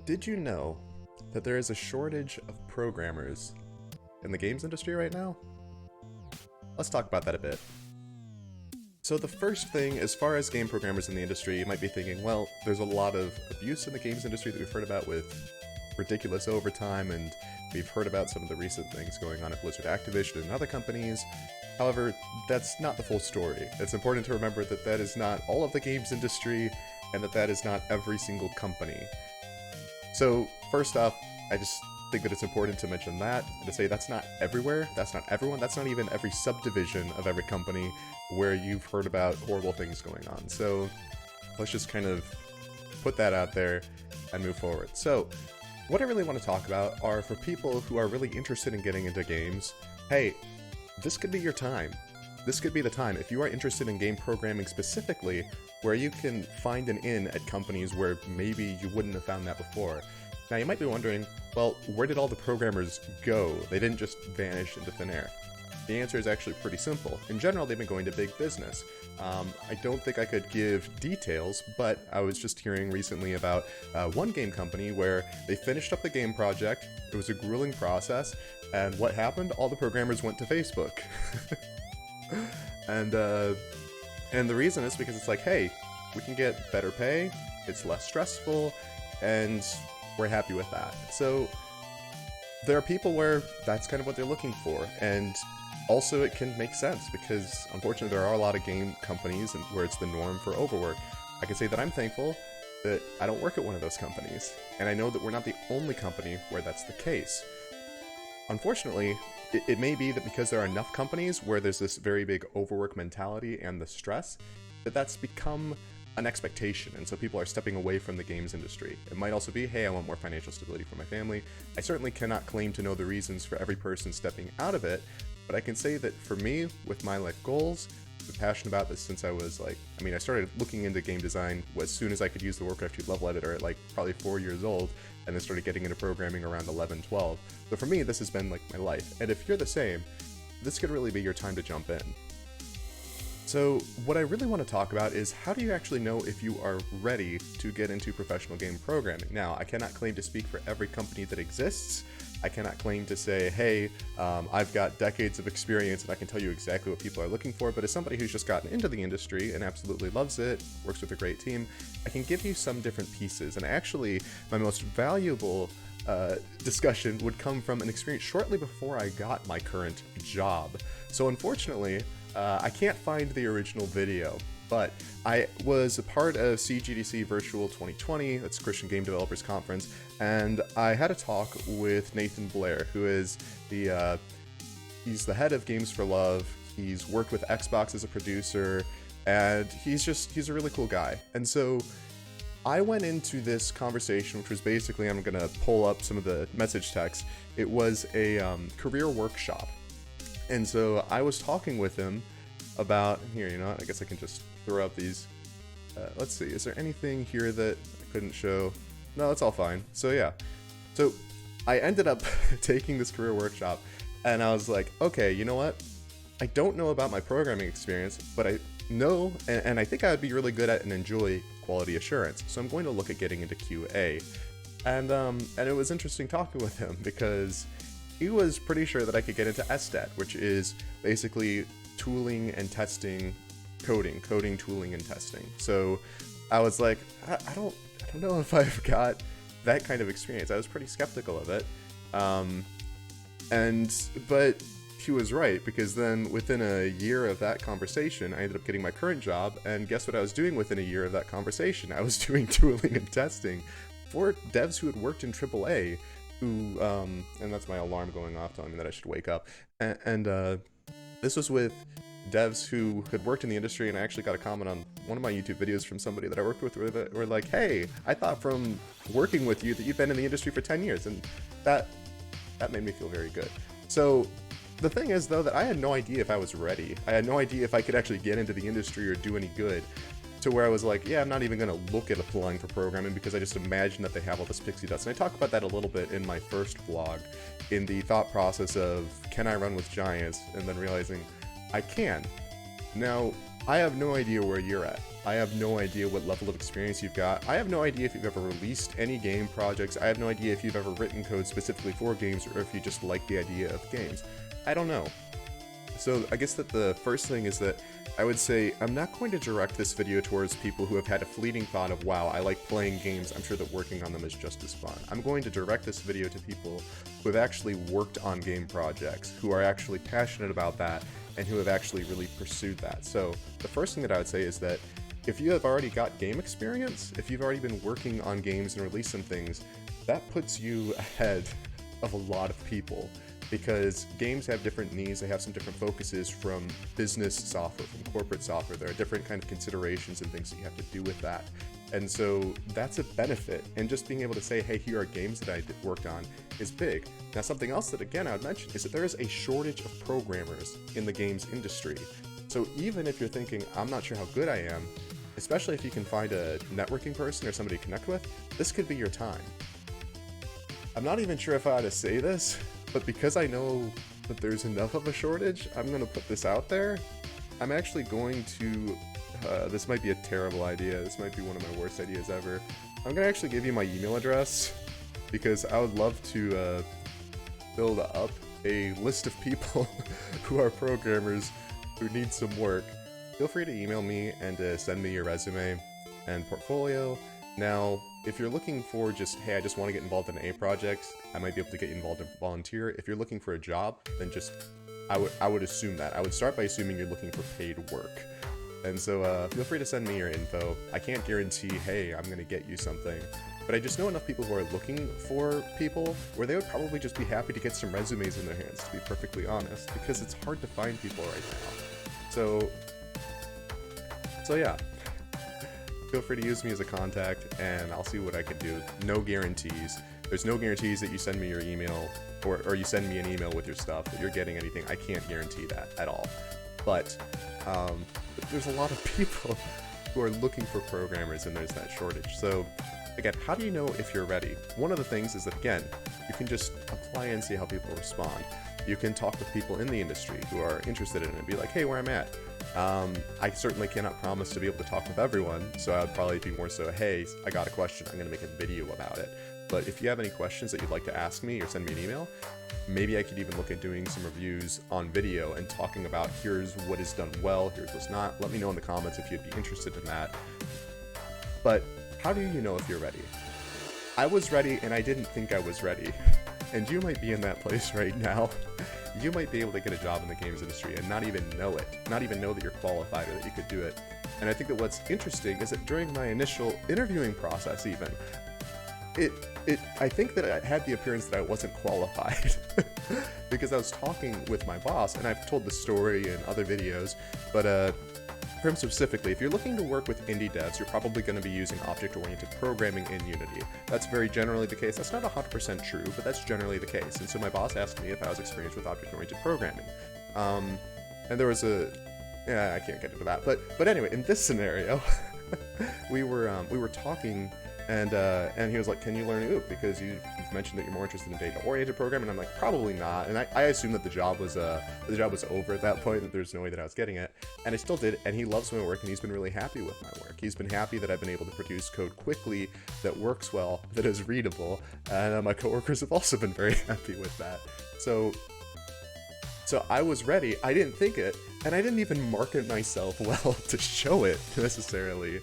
Did you know that there is a shortage of programmers in the games industry right now? Let's talk about that a bit. So the first thing, as far as game programmers in the industry, you might be thinking, well, there's a lot of abuse in the games industry that we've heard about with ridiculous overtime, and we've heard about some of the recent things going on at Blizzard Activision and other companies. However, that's not the full story. It's important to remember that that is not all of the games industry, and that that is not every single company. So, first off, I just think that it's important to mention that, and to say that's not everywhere, that's not everyone, that's not even every subdivision of every company where you've heard about horrible things going on. So, let's just kind of put that out there and move forward. So, what I really want to talk about are for people who are really interested in getting into games, hey, this could be your time. This could be the time. If you are interested in game programming specifically, where you can find an in at companies where maybe you wouldn't have found that before. Now you might be wondering, well, where did all the programmers go? They didn't just vanish into thin air. The answer is actually pretty simple. In general, they've been going to big business. I don't think I could give details, but I was just hearing recently about one game company where they finished up the game project, it was a grueling process, and what happened? All the programmers went to Facebook. And the reason is because it's like, hey, we can get better pay, it's less stressful, and we're happy with that. So there are people where that's kind of what they're looking for, and also it can make sense because unfortunately there are a lot of game companies and where it's the norm for overwork. I can say that I'm thankful that I don't work at one of those companies, and I know that we're not the only company where that's the case. Unfortunately, it may be that because there are enough companies where there's this very big overwork mentality and the stress, that that's become an expectation, and so people are stepping away from the games industry. It might also be, hey, I want more financial stability for my family. I certainly cannot claim to know the reasons for every person stepping out of it, but I can say that for me, with my life goals, I've been passionate about this since I was I started looking into game design as soon as I could use the Warcraft 2 level editor at probably 4 years old, and then started getting into programming around 11, 12. So for me, this has been my life. And if you're the same, this could really be your time to jump in. So what I really want to talk about is how do you actually know if you are ready to get into professional game programming? Now, I cannot claim to speak for every company that exists. I cannot claim to say, hey, I've got decades of experience and I can tell you exactly what people are looking for, but as somebody who's just gotten into the industry and absolutely loves it, works with a great team, I can give you some different pieces. And actually, my most valuable discussion would come from an experience shortly before I got my current job. So unfortunately, I can't find the original video, but I was a part of CGDC Virtual 2020, that's Christian Game Developers Conference, and I had a talk with Nathan Blair, who is he's the head of Games for Love. He's worked with Xbox as a producer, and he's a really cool guy. And so I went into this conversation, which was basically, I'm gonna pull up some of the message text. It was a career workshop. And so I was talking with him about, here, I guess I can just throw up these. Let's see, is there anything here that I couldn't show? No, it's all fine. So yeah. So I ended up taking this career workshop, and I was like, okay, you know what? I don't know about my programming experience, but I know, and I think I would be really good at and enjoy quality assurance. So I'm going to look at getting into QA. And it was interesting talking with him because he was pretty sure that I could get into SDET, which is basically tooling and testing, coding, tooling, and testing. So I was like, I don't know if I've got that kind of experience. I was pretty skeptical of it. But he was right, because then within a year of that conversation, I ended up getting my current job, and guess what I was doing within a year of that conversation? I was doing tooling and testing for devs who had worked in AAA, who, and that's my alarm going off telling me that I should wake up, and this was with devs who had worked in the industry, and I actually got a comment on one of my YouTube videos from somebody that I worked with where they were like, hey, I thought from working with you that you've been in the industry for 10 years, and that made me feel very good. So the thing is, though, that I had no idea if I was ready. I had no idea if I could actually get into the industry or do any good, to where I was like, yeah, I'm not even going to look at applying for programming because I just imagine that they have all this pixie dust. And I talk about that a little bit in my first vlog, in the thought process of, can I run with giants? And then realizing I can. Now, I have no idea where you're at. I have no idea what level of experience you've got. I have no idea if you've ever released any game projects. I have no idea if you've ever written code specifically for games, or if you just like the idea of games. I don't know. So I guess that the first thing is that I would say I'm not going to direct this video towards people who have had a fleeting thought of, wow, I like playing games, I'm sure that working on them is just as fun. I'm going to direct this video to people who have actually worked on game projects, who are actually passionate about that, and who have actually really pursued that. So the first thing that I would say is that if you have already got game experience, if you've already been working on games and releasing things, that puts you ahead of a lot of people. Because games have different needs, they have some different focuses from business software, from corporate software. There are different kind of considerations and things that you have to do with that. And so that's a benefit. And just being able to say, hey, here are games that I worked on is big. Now, something else that, again, I would mention is that there is a shortage of programmers in the games industry. So even if you're thinking, I'm not sure how good I am, especially if you can find a networking person or somebody to connect with, this could be your time. I'm not even sure if I ought to say this, but because I know that there's enough of a shortage, I'm going to put this out there. I'm actually going to, this might be a terrible idea, this might be one of my worst ideas ever. I'm going to actually give you my email address, because I would love to build up a list of people who are programmers who need some work. Feel free to email me and to send me your resume and portfolio. Now, if you're looking for just, hey, I just want to get involved in a project, I might be able to get you involved in volunteer. If you're looking for a job, then just, I would assume that. I would start by assuming you're looking for paid work. And so feel free to send me your info. I can't guarantee, hey, I'm going to get you something. But I just know enough people who are looking for people where they would probably just be happy to get some resumes in their hands, to be perfectly honest, because it's hard to find people right now. So yeah. Feel free to use me as a contact, and I'll see what I can do. No guarantees. There's no guarantees that you send me your email, or you send me an email with your stuff, that you're getting anything. I can't guarantee that at all. But there's a lot of people who are looking for programmers, and there's that shortage. So again, how do you know if you're ready? One of the things is that, again, you can just apply and see how people respond. You can talk with people in the industry who are interested in it and be like, hey, where I'm at. I certainly cannot promise to be able to talk with everyone, so I would probably be more so, hey, I got a question, I'm going to make a video about it. But if you have any questions that you'd like to ask me or send me an email, maybe I could even look at doing some reviews on video and talking about here's what is done well, here's what's not. Let me know in the comments if you'd be interested in that. But how do you know if you're ready? I was ready, and I didn't think I was ready. And you might be in that place right now. You might be able to get a job in the games industry and not even know it, not even know that you're qualified or that you could do it. And I think that what's interesting is that during my initial interviewing process even, I think that it had the appearance that I wasn't qualified because I was talking with my boss, and I've told this story in other videos, but for him specifically, if you're looking to work with indie devs, you're probably going to be using object-oriented programming in Unity. That's very generally the case. That's not 100% true, but that's generally the case. And so my boss asked me if I was experienced with object-oriented programming. And there was I can't get into that. But anyway, in this scenario, we were talking, and he was like, can you learn OOP? Because you've mentioned that you're more interested in data-oriented programming. And I'm like, probably not. And I assumed that the job was over at that point, that there's no way that I was getting it. And I still did, and he loves my work, and he's been really happy with my work. He's been happy that I've been able to produce code quickly, that works well, that is readable, and my coworkers have also been very happy with that. So I was ready. I didn't think it, and I didn't even market myself well to show it necessarily.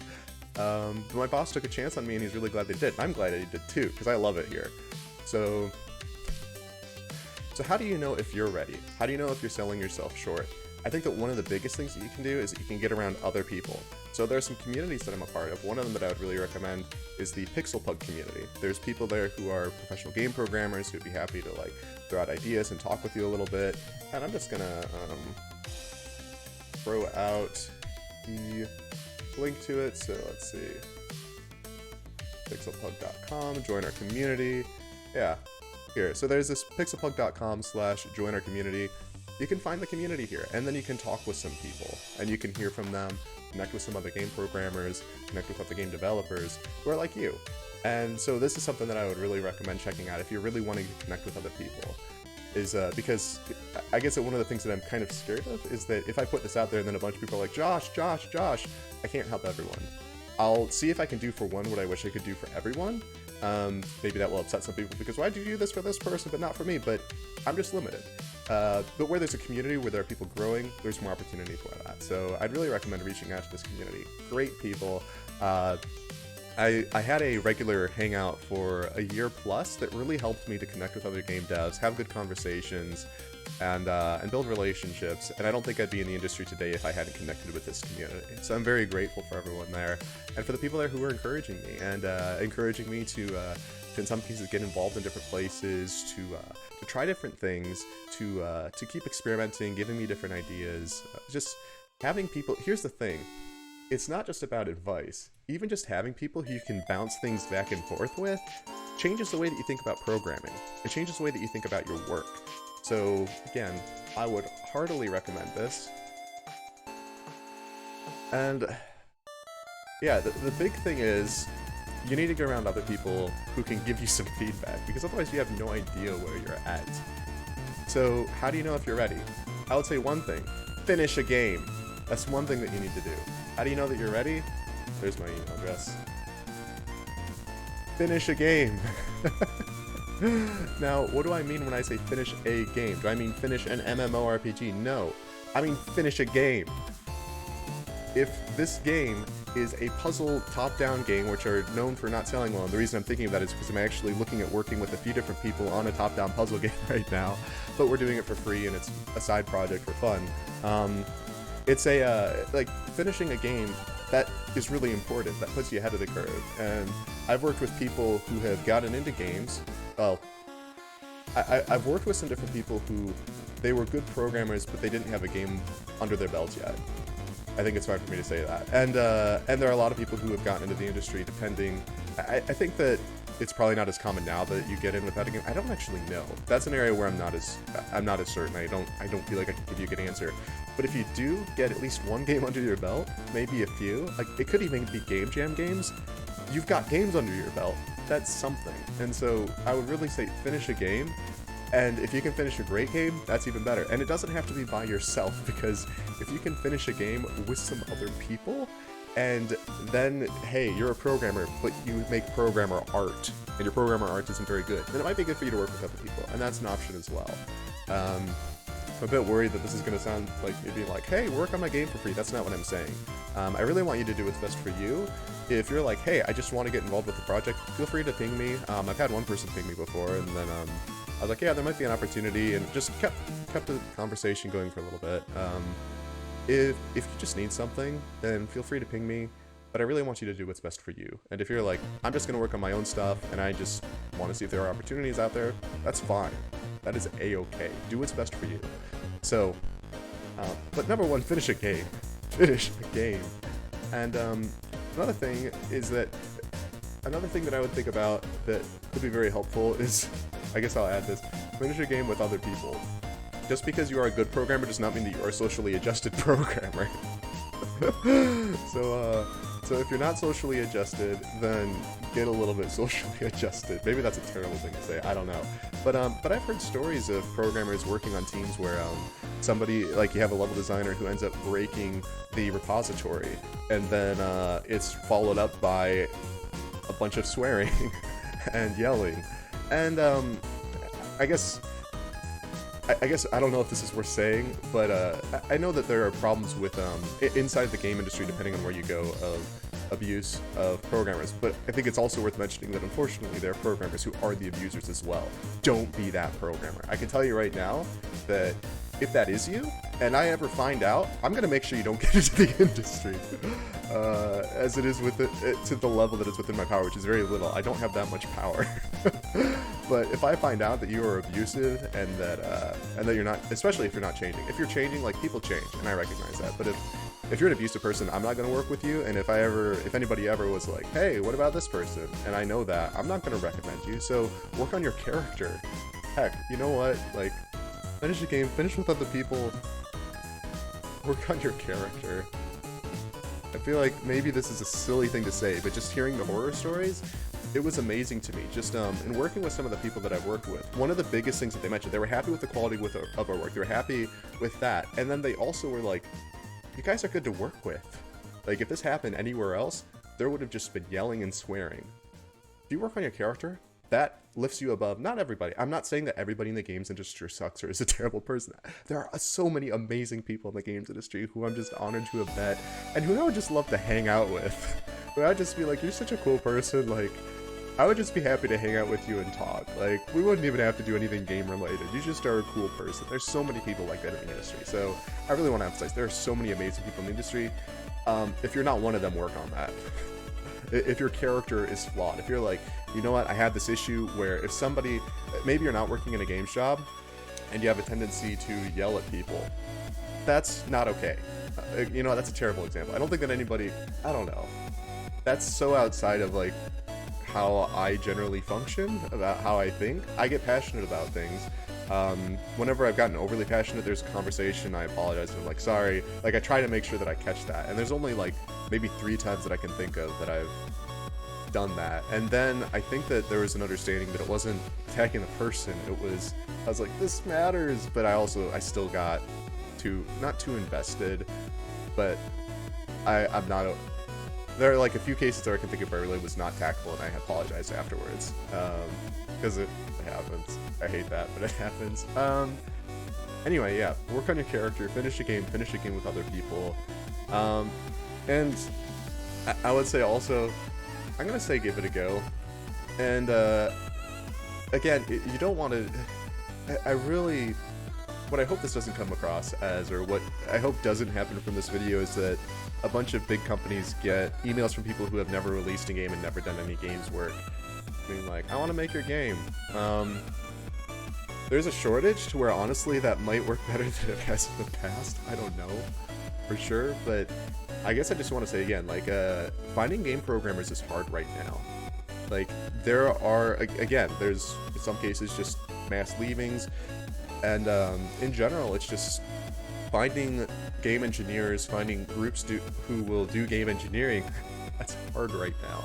But my boss took a chance on me, and he's really glad they did. I'm glad he did too, because I love it here. So how do you know if you're ready? How do you know if you're selling yourself short? I think that one of the biggest things that you can do is that you can get around other people. So there are some communities that I'm a part of. One of them that I would really recommend is the Pixelpug community. There's people there who are professional game programmers who'd be happy to like throw out ideas and talk with you a little bit. And I'm just gonna throw out the link to it. So let's see, pixelpug.com, join our community. Yeah, here. So there's this pixelpug.com/join our community. You can find the community here, and then you can talk with some people, and you can hear from them, connect with some other game programmers, connect with other game developers who are like you. And so this is something that I would really recommend checking out if you're really wanting to connect with other people. is because I guess that one of the things that I'm kind of scared of is that if I put this out there and then a bunch of people are like, Josh, I can't help everyone. I'll see if I can do for one what I wish I could do for everyone. Maybe that will upset some people because why do you do this for this person but not for me? But I'm just limited. But where there's a community, where there are people growing, there's more opportunity for that. So I'd really recommend reaching out to this community. Great people. I had a regular hangout for a year plus that really helped me to connect with other game devs, have good conversations, and build relationships. And I don't think I'd be in the industry today if I hadn't connected with this community. So I'm very grateful for everyone there, and for the people there who are encouraging me and encouraging me to in some cases get involved in different places, to try different things, to keep experimenting, giving me different ideas. Just having people. Here's the thing. It's not just about advice. Even just having people who you can bounce things back and forth with changes the way that you think about programming. It changes the way that you think about your work. So again, I would heartily recommend this. And yeah, the big thing is you need to get around other people who can give you some feedback, because otherwise you have no idea where you're at. So how do you know if you're ready? I would say one thing: finish a game. That's one thing that you need to do. How do you know that you're ready? There's my email address. Finish a game. Now, what do I mean when I say finish a game? Do I mean finish an MMORPG? No. I mean finish a game. If this game is a puzzle top-down game, which are known for not selling well, and the reason I'm thinking of that is because I'm actually looking at working with a few different people on a top-down puzzle game right now, but we're doing it for free and it's a side project for fun. It's like finishing a game that is really important. That puts you ahead of the curve. And I've worked with people who have gotten into games. Well, I've worked with some different people who they were good programmers, but they didn't have a game under their belts yet. I think it's fine for me to say that. And there are a lot of people who have gotten into the industry depending. I think that it's probably not as common now that you get in without a game. I don't actually know. That's an area where I'm not as certain. I don't feel like I can give you a good answer. But if you do get at least one game under your belt, maybe a few, like it could even be game jam games, you've got games under your belt. That's something. And so I would really say finish a game. And if you can finish a great game, that's even better. And it doesn't have to be by yourself, because if you can finish a game with some other people, and then, hey, you're a programmer, but you make programmer art, and your programmer art isn't very good, then it might be good for you to work with other people, and that's an option as well. I'm a bit worried that this is going to sound like you'd be like, hey, work on my game for free. That's not what I'm saying. I really want you to do what's best for you. If you're like, hey, I just want to get involved with the project, feel free to ping me. I've had one person ping me before, and then I was like, yeah, there might be an opportunity, and just kept the conversation going for a little bit. If you just need something, then feel free to ping me, but I really want you to do what's best for you. And if you're like, I'm just going to work on my own stuff, and I just want to see if there are opportunities out there, that's fine. That is a-okay. Do what's best for you. So, but number one, finish a game. Finish a game. And another thing that I would think about that could be very helpful is, I guess I'll add this, finish a game with other people. Just because you are a good programmer does not mean that you are a socially adjusted programmer. So if you're not socially adjusted, then get a little bit socially adjusted. Maybe that's a terrible thing to say, I don't know. But I've heard stories of programmers working on teams where somebody, like you have a level designer who ends up breaking the repository, and then it's followed up by a bunch of swearing and yelling. And I guess I don't know if this is worth saying, but I know that there are problems with inside the game industry, depending on where you go, of abuse of programmers. But I think it's also worth mentioning that unfortunately there are programmers who are the abusers as well. Don't be that programmer. I can tell you right now that if that is you, and I ever find out, I'm going to make sure you don't get into the industry. As it is with it, to the level that it's within my power, which is very little. I don't have that much power. But if I find out that you are abusive and that you're not, especially if you're not changing. If you're changing, like, people change, and I recognize that. But if you're an abusive person, I'm not going to work with you. And if anybody ever was like, hey, what about this person? And I know that, I'm not going to recommend you. So work on your character. Heck, you know what? Like, finish the game, finish with other people, work on your character. I feel like maybe this is a silly thing to say, but just hearing the horror stories, it was amazing to me. Just in working with some of the people that I've worked with, one of the biggest things that they mentioned, they were happy with the quality of our work. They were happy with that, and then they also were like, "You guys are good to work with." Like, if this happened anywhere else, there would have just been yelling and swearing. If you work on your character, that lifts you above. Not everybody. I'm not saying that everybody in the games industry sucks or is a terrible person. There are so many amazing people in the games industry who I'm just honored to have met, and who I would just love to hang out with. Where I'd just be like, "You're such a cool person." Like, I would just be happy to hang out with you and talk. Like, we wouldn't even have to do anything game related. You just are a cool person. There's so many people like that in the industry. So I really want to emphasize, there are so many amazing people in the industry. If you're not one of them, work on that. If your character is flawed, if you're like, "You know what, I have this issue where if somebody, maybe you're not working in a games job and you have a tendency to yell at people, that's not okay." You know, that's a terrible example. I don't think that anybody, I don't know. That's so outside of like how I generally function, about how I think. I get passionate about things. Whenever I've gotten overly passionate, there's a conversation, I apologize, and I'm like, "Sorry." Like, I try to make sure that I catch that, and there's only like maybe 3 times that I can think of that I've done that. And then I think that there was an understanding that it wasn't attacking the person, I was like, "This matters," but I still got not too invested, but I'm not, there are like a few cases where I can think of where I really was not tactful, and I apologized afterwards, because it happens. I hate that, but it happens. Anyway, yeah, work on your character, finish a game with other people, and I would say also, I'm gonna say give it a go, and again, you don't want to, what I hope this doesn't come across as, or what I hope doesn't happen from this video, is that a bunch of big companies get emails from people who have never released a game and never done any games work, being like, "I want to make your game." There's a shortage to where honestly that might work better than it has in the past. I don't know for sure, but I guess I just want to say again, like, finding game programmers is hard right now. Like, there are, again, there's in some cases just mass leavings, and in general, it's just finding game engineers, finding groups who will do game engineering. That's hard right now.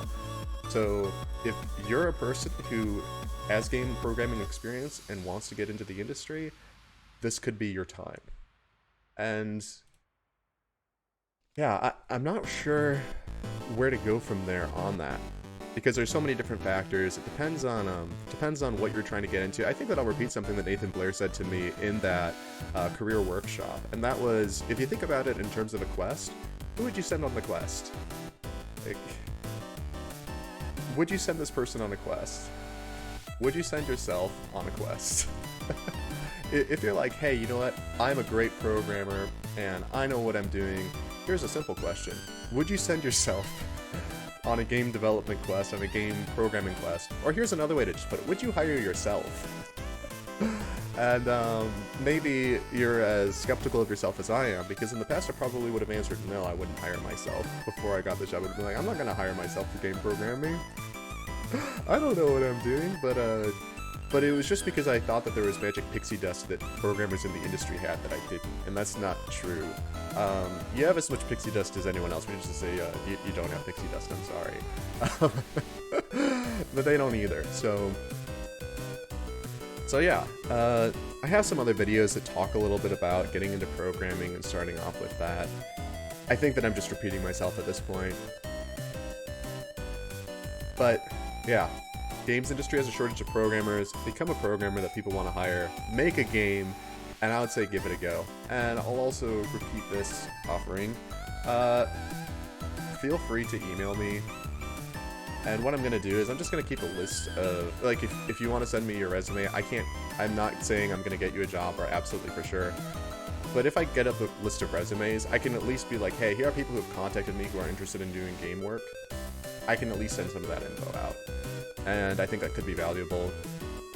So if you're a person who has game programming experience and wants to get into the industry, this could be your time. And yeah, I'm not sure where to go from there on that, because there's so many different factors. It depends on what you're trying to get into. I think that I'll repeat something that Nathan Blair said to me in that career workshop, and that was, if you think about it in terms of a quest, who would you send on the quest? Like, would you send this person on a quest? Would you send yourself on a quest? If you're like, "Hey, you know what? I'm a great programmer and I know what I'm doing," here's a simple question. Would you send yourself on a game development quest, on a game programming quest? Or here's another way to just put it. Would you hire yourself? And maybe you're as skeptical of yourself as I am, because in the past I probably would have answered no, I wouldn't hire myself. Before I got this job, I would be like, "I'm not going to hire myself for game programming. I don't know what I'm doing," but it was just because I thought that there was magic pixie dust that programmers in the industry had that I didn't, and that's not true. You have as much pixie dust as anyone else, which is to say, you don't have pixie dust, I'm sorry. But they don't either, so yeah, I have some other videos that talk a little bit about getting into programming and starting off with that. I think that I'm just repeating myself at this point. But yeah, games industry has a shortage of programmers. Become a programmer that people want to hire. Make a game, and I would say give it a go. And I'll also repeat this offering. Feel free to email me. And what I'm going to do is I'm just going to keep a list of, like, if you want to send me your resume, I'm not saying I'm going to get you a job, or absolutely for sure. But if I get up a list of resumes, I can at least be like, "Hey, here are people who have contacted me who are interested in doing game work." I can at least send some of that info out. And I think that could be valuable.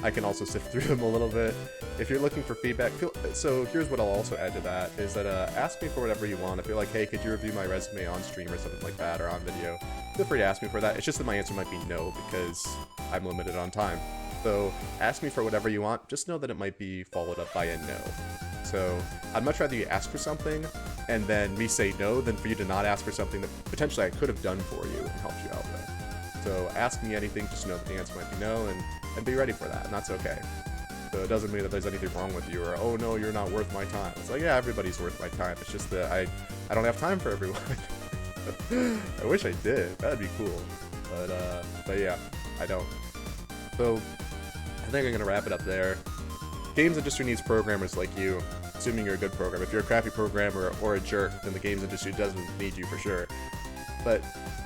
I can also sift through them a little bit. If you're looking for feedback, so here's what I'll also add to that, is that ask me for whatever you want. If you're like, "Hey, could you review my resume on stream," or something like that, or on video, feel free to ask me for that. It's just that my answer might be no, because I'm limited on time. So ask me for whatever you want, just know that it might be followed up by a no. So I'd much rather you ask for something and then me say no than for you to not ask for something that potentially I could have done for you and helped you out with. So ask me anything, just know that the answer might be no, and be ready for that, and that's okay. So it doesn't mean that there's anything wrong with you, or, oh no, you're not worth my time. It's like, yeah, everybody's worth my time. It's just that I don't have time for everyone. I wish I did. That'd be cool. But yeah, I don't. So I think I'm gonna wrap it up there. Games industry needs programmers like you, assuming you're a good programmer. If you're a crappy programmer or a jerk, then the games industry doesn't need you for sure. But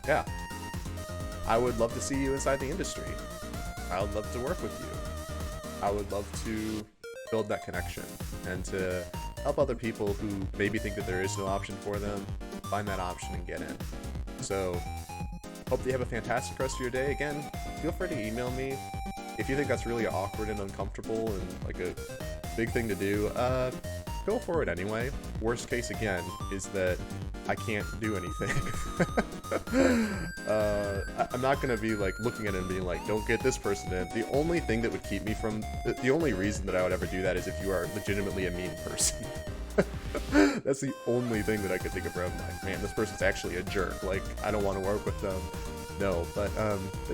yeah, I would love to see you inside the industry. I would love to work with you. I would love to build that connection and to help other people who maybe think that there is no option for them find that option and get in. So hope that you have a fantastic rest of your day. Again, feel free to email me if you think that's really awkward and uncomfortable and like a big thing to do. Go for it anyway. Worst case, again, is that I can't do anything. I'm not gonna be like looking at it and being like, don't get this person in. The only thing that would keep me from, the only reason that I would ever do that is if you are legitimately a mean person. That's the only thing that I could think of where I'm like, man, this person's actually a jerk. Like, I don't want to work with them. No, but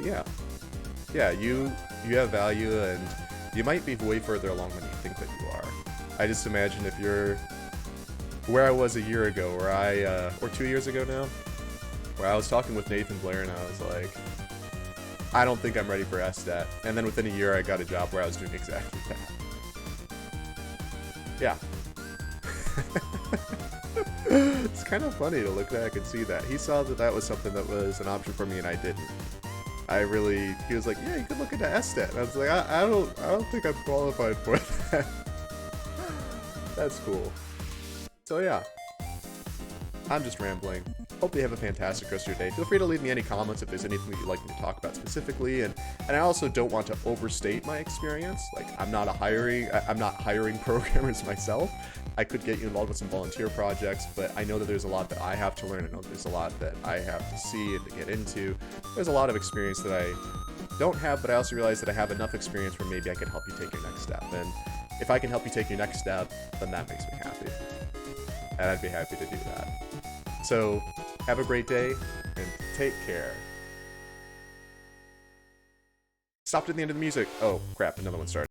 yeah, you have value, and you might be way further along than you think that you are. I just imagine if you're where I was a year ago, or 2 years ago now, where I was talking with Nathan Blair and I was like, I don't think I'm ready for SDET. And then within a year, I got a job where I was doing exactly that. Yeah. It's kind of funny to look back and see that. He saw that that was something that was an option for me and I didn't. He was like, yeah, you could look into SDET. And I was like, I don't think I'm qualified for that. That's cool. So yeah, I'm just rambling. Hope you have a fantastic rest of your day. Feel free to leave me any comments if there's anything that you'd like me to talk about specifically, and I also don't want to overstate my experience. Like, I'm not hiring programmers myself. I could get you involved with some volunteer projects, but I know that there's a lot that I have to learn. I know there's a lot that I have to see and to get into. There's a lot of experience that I don't have, but I also realize that I have enough experience where maybe I can help you take your next step. And if I can help you take your next step, then that makes me happy. And I'd be happy to do that. So, have a great day, and take care. Stopped at the end of the music. Oh, crap, another one started.